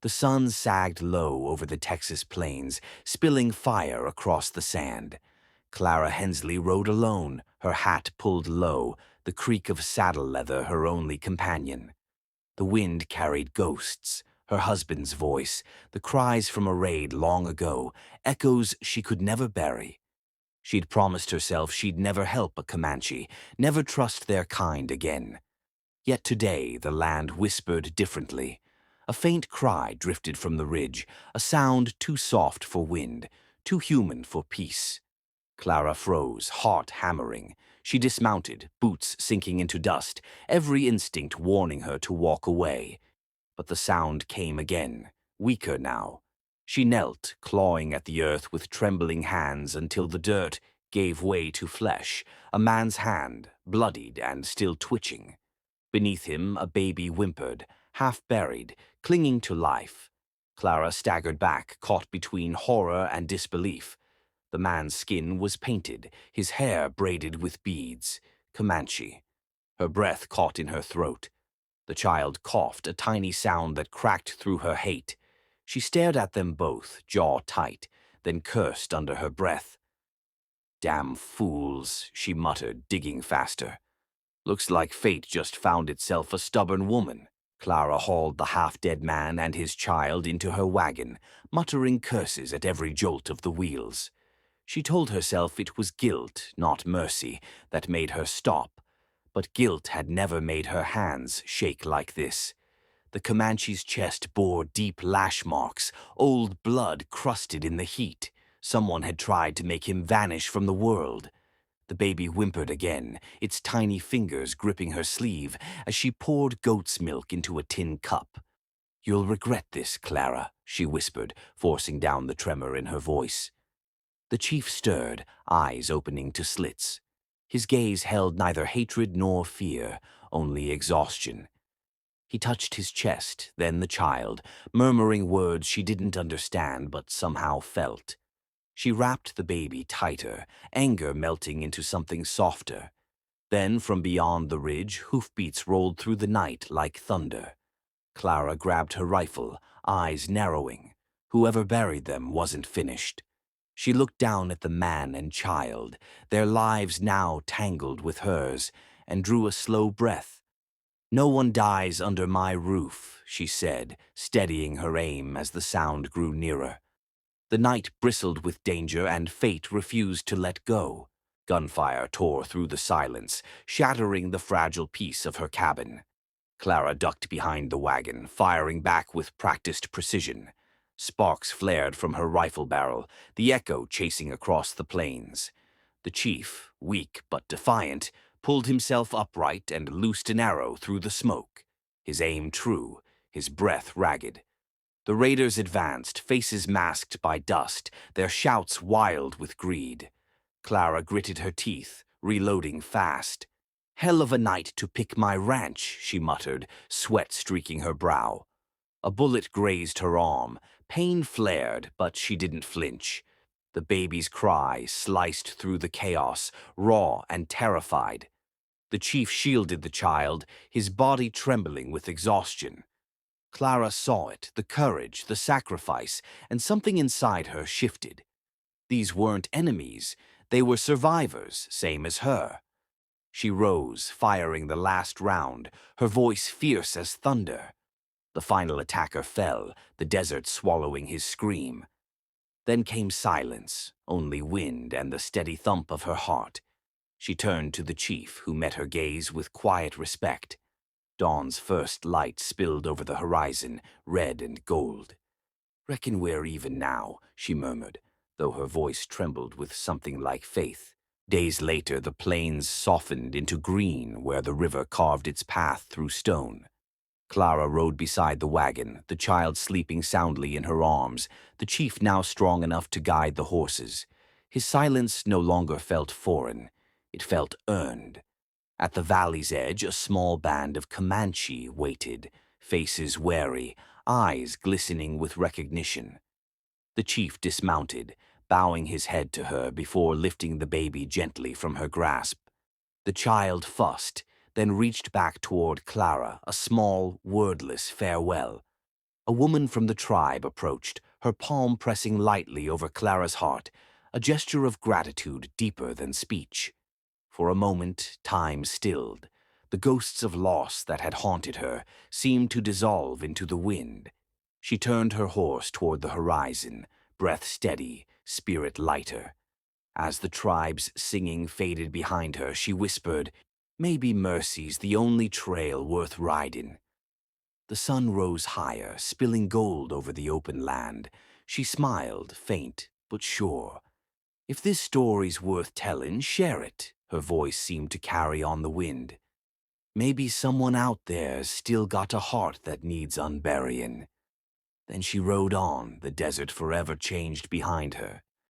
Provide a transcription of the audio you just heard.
The sun sagged low over the Texas plains, spilling fire across the sand. Clara Hensley rode alone, her hat pulled low, the creak of saddle leather her only companion. The wind carried ghosts, her husband's voice, the cries from a raid long ago, echoes she could never bury. She'd promised herself she'd never help a Comanche, never trust their kind again. Yet today the land whispered differently. A faint cry drifted from the ridge, a sound too soft for wind, too human for peace. Clara froze, heart hammering. She dismounted, boots sinking into dust, every instinct warning her to walk away. But the sound came again, weaker now. She knelt, clawing at the earth with trembling hands until the dirt gave way to flesh, a man's hand, bloodied and still twitching. Beneath him, a baby whimpered, half buried, clinging to life. Clara staggered back, caught between horror and disbelief. The man's skin was painted, his hair braided with beads. Comanche. Her breath caught in her throat. The child coughed, a tiny sound that cracked through her hate. She stared at them both, jaw tight, then cursed under her breath. "Damn fools," she muttered, digging faster. "Looks like fate just found itself a stubborn woman." Clara hauled the half-dead man and his child into her wagon, muttering curses at every jolt of the wheels. She told herself it was guilt, not mercy, that made her stop. But guilt had never made her hands shake like this. The Comanche's chest bore deep lash marks, old blood crusted in the heat. Someone had tried to make him vanish from the world. The baby whimpered again, its tiny fingers gripping her sleeve as she poured goat's milk into a tin cup. "You'll regret this, Clara," she whispered, forcing down the tremor in her voice. The chief stirred, eyes opening to slits. His gaze held neither hatred nor fear, only exhaustion. He touched his chest, then the child, murmuring words she didn't understand but somehow felt. She wrapped the baby tighter, anger melting into something softer. Then, from beyond the ridge, hoofbeats rolled through the night like thunder. Clara grabbed her rifle, eyes narrowing. Whoever buried them wasn't finished. She looked down at the man and child, their lives now tangled with hers, and drew a slow breath. "No one dies under my roof," she said, steadying her aim as the sound grew nearer. The night bristled with danger and fate refused to let go. Gunfire tore through the silence, shattering the fragile peace of her cabin. Clara ducked behind the wagon, firing back with practiced precision. Sparks flared from her rifle barrel, the echo chasing across the plains. The chief, weak but defiant, pulled himself upright and loosed an arrow through the smoke. His aim true, his breath ragged. The raiders advanced, faces masked by dust, their shouts wild with greed. Clara gritted her teeth, reloading fast. "Hell of a night to pick my ranch," she muttered, sweat streaking her brow. A bullet grazed her arm. Pain flared, but she didn't flinch. The baby's cry sliced through the chaos, raw and terrified. The chief shielded the child, his body trembling with exhaustion. Clara saw it, the courage, the sacrifice, and something inside her shifted. These weren't enemies, they were survivors, same as her. She rose, firing the last round, her voice fierce as thunder. The final attacker fell, the desert swallowing his scream. Then came silence, only wind and the steady thump of her heart. She turned to the chief, who met her gaze with quiet respect. Dawn's first light spilled over the horizon, red and gold. "Reckon we're even now," she murmured, though her voice trembled with something like faith. Days later, the plains softened into green where the river carved its path through stone. Clara rode beside the wagon, the child sleeping soundly in her arms, the chief now strong enough to guide the horses. His silence no longer felt foreign. It felt earned. At the valley's edge, a small band of Comanche waited, faces wary, eyes glistening with recognition. The chief dismounted, bowing his head to her before lifting the baby gently from her grasp. The child fussed, then reached back toward Clara, a small, wordless farewell. A woman from the tribe approached, her palm pressing lightly over Clara's heart, a gesture of gratitude deeper than speech. For a moment, time stilled. The ghosts of loss that had haunted her seemed to dissolve into the wind. She turned her horse toward the horizon, breath steady, spirit lighter. As the tribe's singing faded behind her, she whispered, "Maybe mercy's the only trail worth riding." The sun rose higher, spilling gold over the open land. She smiled, faint but sure. "If this story's worth telling, share it," her voice seemed to carry on the wind. "Maybe someone out there's still got a heart that needs unburying." Then she rode on, the desert forever changed behind her.